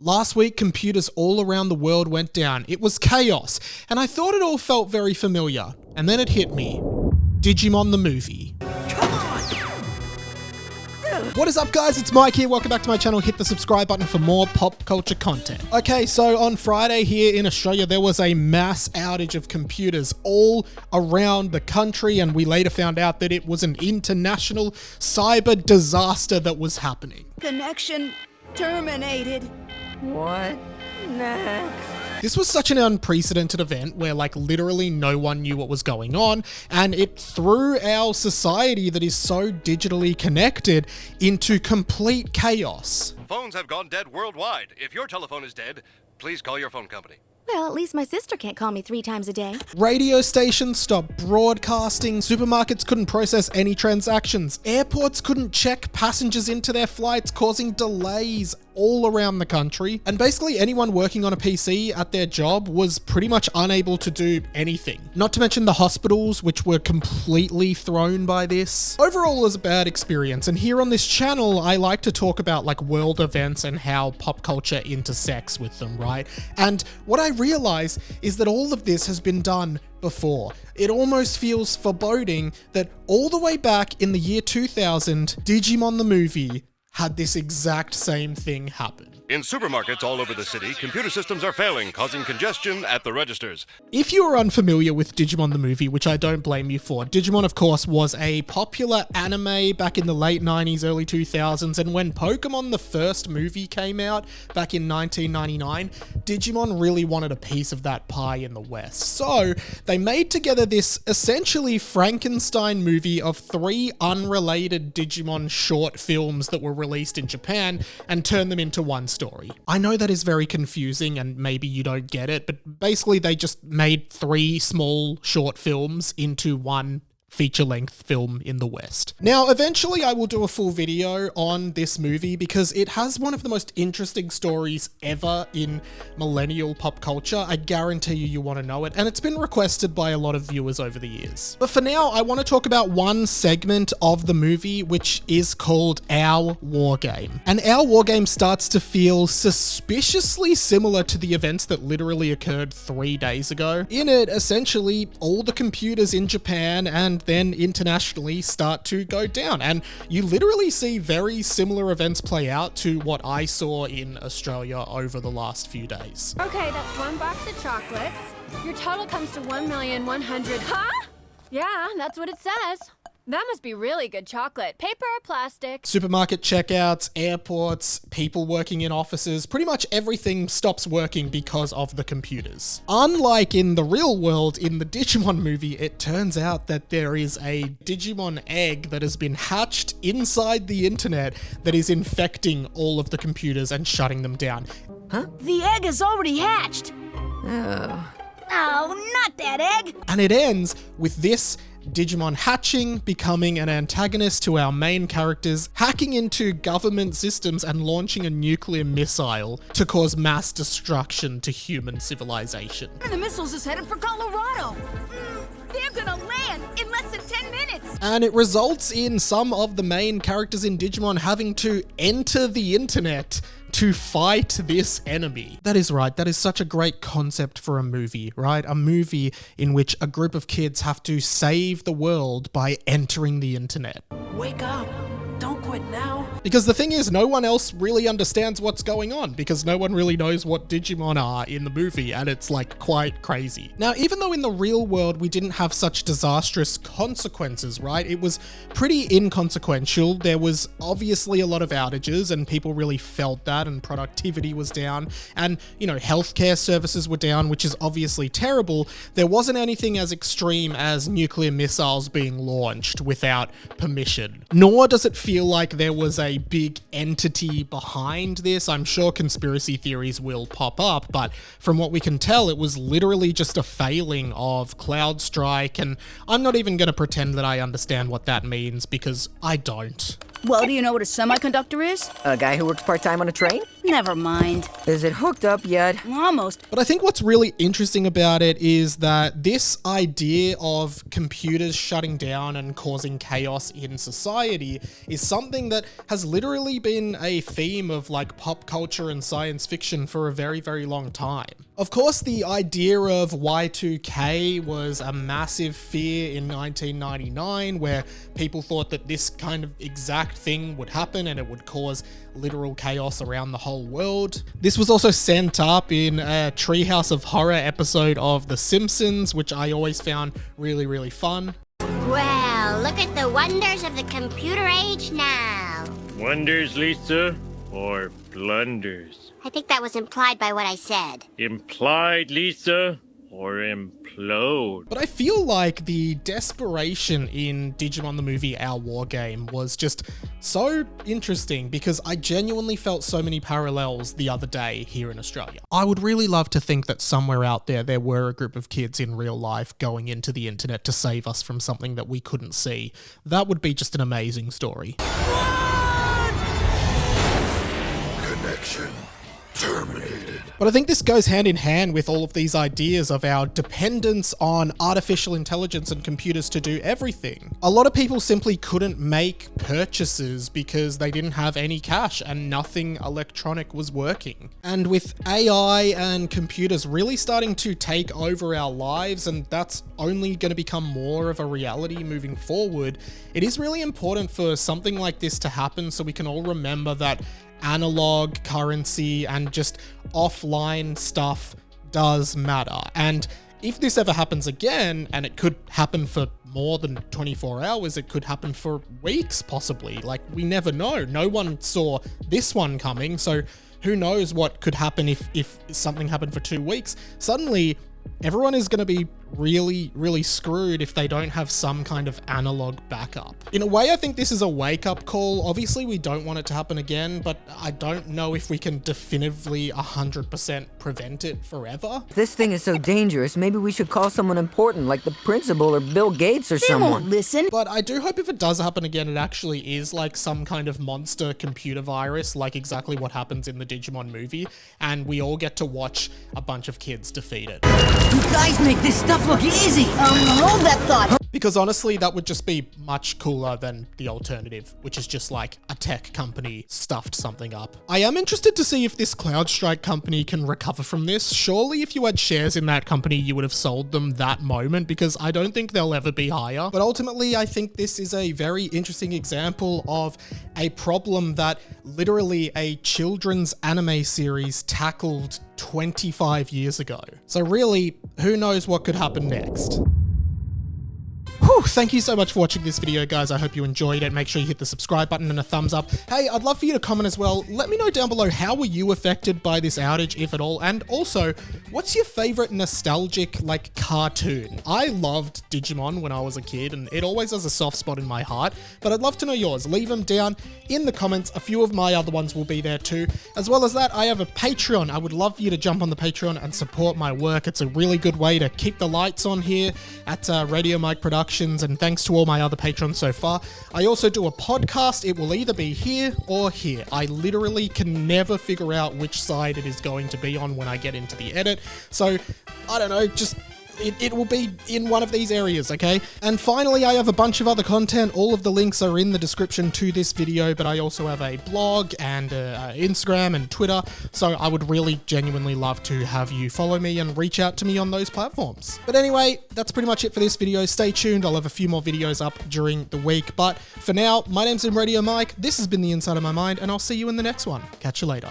Last week, computers all around the world went down. It was chaos, and I thought it all felt very familiar. And then it hit me. Digimon the movie. What is up, guys? It's Mike here. Welcome back to my channel. Hit the subscribe button for more pop culture content. Okay, so on Friday here in Australia, there was a mass outage of computers all around the country, and we later found out that it was an international cyber disaster that was happening. Connection terminated. What next? This was such an unprecedented event where literally no one knew what was going on, and it threw our society that is so digitally connected into complete chaos. Phones have gone dead worldwide. If your telephone is dead, please call your phone company. Well, at least my sister can't call me 3 times a day. Radio stations stopped broadcasting, supermarkets couldn't process any transactions, airports couldn't check passengers into their flights, causing delays all around the country, and basically anyone working on a PC at their job was pretty much unable to do anything. Not to mention the hospitals, which were completely thrown by this. Overall, it was a bad experience, and here on this channel, I like to talk about world events and how pop culture intersects with them, right? And what I realize is that all of this has been done before. It almost feels foreboding that all the way back in the year 2000, Digimon the movie had this exact same thing happen. In supermarkets all over the city, computer systems are failing, causing congestion at the registers. If you are unfamiliar with Digimon the movie, which I don't blame you for, Digimon, of course, was a popular anime back in the late 90s, early 2000s, and when Pokemon the first movie came out back in 1999, Digimon really wanted a piece of that pie in the West. So they made together this essentially Frankenstein movie of 3 unrelated Digimon short films that were released in Japan and turned them into one story. I know that is very confusing and maybe you don't get it, but basically they just made 3 small short films into one feature-length film in the West. Now, eventually I will do a full video on this movie because it has one of the most interesting stories ever in millennial pop culture. I guarantee you want to know it, and it's been requested by a lot of viewers over the years. But for now, I want to talk about one segment of the movie, which is called Our War Game. And Our War Game starts to feel suspiciously similar to the events that literally occurred 3 days ago. In it, essentially, all the computers in Japan and then internationally start to go down, and you literally see very similar events play out to what I saw in Australia over the last few days. Okay, that's 1 box of chocolates. Your total comes to 1,100,000. Huh? Yeah, that's what it says. That must be really good chocolate. Paper or plastic? Supermarket checkouts, airports, people working in offices, pretty much everything stops working because of the computers. Unlike in the real world, in the Digimon movie, it turns out that there is a Digimon egg that has been hatched inside the internet that is infecting all of the computers and shutting them down. Huh? The egg is already hatched. Oh, not that egg. And it ends with this Digimon hatching, becoming an antagonist to our main characters, hacking into government systems and launching a nuclear missile to cause mass destruction to human civilization. And the missiles is headed for Colorado. They're gonna land in less than 10 minutes. And it results in some of the main characters in Digimon having to enter the internet to fight this enemy. That is right, that is such a great concept for a movie, right? A movie in which a group of kids have to save the world by entering the internet. Wake up. Don't quit now. Because the thing is, no one else really understands what's going on because no one really knows what Digimon are in the movie, and it's quite crazy. Now, even though in the real world we didn't have such disastrous consequences, right? It was pretty inconsequential. There was obviously a lot of outages and people really felt that, and productivity was down, and healthcare services were down, which is obviously terrible. There wasn't anything as extreme as nuclear missiles being launched without permission. Nor does it feel like there was a big entity behind this. I'm sure conspiracy theories will pop up, but from what we can tell, it was literally just a failing of CrowdStrike, and I'm not even going to pretend that I understand what that means because I don't. Well, do you know what a semiconductor is? A guy who works part-time on a train? Never mind. Is it hooked up yet? Almost. But I think what's really interesting about it is that this idea of computers shutting down and causing chaos in society is something that has literally been a theme of like pop culture and science fiction for a very, very long time. Of course, the idea of Y2K was a massive fear in 1999, where people thought that this kind of exact thing would happen and it would cause literal chaos around the whole world. This was also sent up in a Treehouse of Horror episode of The Simpsons, which I always found really, really fun. Well, look at the wonders of the computer age now. Wonders, Lisa, or blunders? I think that was implied by what I said. Implied, Lisa, or implode? But I feel like the desperation in Digimon the movie Our War Game was just so interesting because I genuinely felt so many parallels the other day here in Australia. I would really love to think that somewhere out there were a group of kids in real life going into the internet to save us from something that we couldn't see. That would be just an amazing story. Connection terminated. But I think this goes hand in hand with all of these ideas of our dependence on artificial intelligence and computers to do everything. A lot of people simply couldn't make purchases because they didn't have any cash and nothing electronic was working. And with AI and computers really starting to take over our lives, and that's only going to become more of a reality moving forward, it is really important for something like this to happen so we can all remember that analog currency and just offline stuff does matter. And if this ever happens again, and it could happen for more than 24 hours, it could happen for weeks possibly. Like, we never know. No one saw this one coming, so who knows what could happen if something happened for 2 weeks. Suddenly, everyone is going to be really, really screwed if they don't have some kind of analog backup. In a way, I think this is a wake-up call. Obviously, we don't want it to happen again, but I don't know if we can definitively 100% prevent it forever. If this thing is so dangerous, maybe we should call someone important, like the principal or Bill Gates or They someone. won't listen. But I do hope if it does happen again, it actually is like some kind of monster computer virus, like exactly what happens in the Digimon movie, and we all get to watch a bunch of kids defeat it. You guys make this stuff look easy. Hold that thought. Because honestly, that would just be much cooler than the alternative, which is just like a tech company stuffed something up. I am interested to see if this CrowdStrike company can recover from this. Surely if you had shares in that company, you would have sold them that moment, because I don't think they'll ever be higher. But ultimately, I think this is a very interesting example of a problem that literally a children's anime series tackled 25 years ago. So really, who knows what could happen next? Whew, thank you so much for watching this video, guys. I hope you enjoyed it. Make sure you hit the subscribe button and a thumbs up. Hey, I'd love for you to comment as well. Let me know down below, how were you affected by this outage, if at all? And also, what's your favorite nostalgic, like, cartoon? I loved Digimon when I was a kid, and it always has a soft spot in my heart, but I'd love to know yours. Leave them down in the comments. A few of my other ones will be there too. As well as that, I have a Patreon. I would love for you to jump on the Patreon and support my work. It's a really good way to keep the lights on here at Radio Mike Productions. And thanks to all my other patrons so far. I also do a podcast. It will either be here or here. I literally can never figure out which side it is going to be on when I get into the edit. So, I don't know, just it will be in one of these areas, okay? And finally, I have a bunch of other content. All of the links are in the description to this video, but I also have a blog and Instagram and Twitter, so I would really genuinely love to have you follow me and reach out to me on those platforms. But anyway, that's pretty much it for this video. Stay tuned. I'll have a few more videos up during the week, but for now, my name's Radio Mike. This has been The Inside of My Mind, and I'll see you in the next one. Catch you later.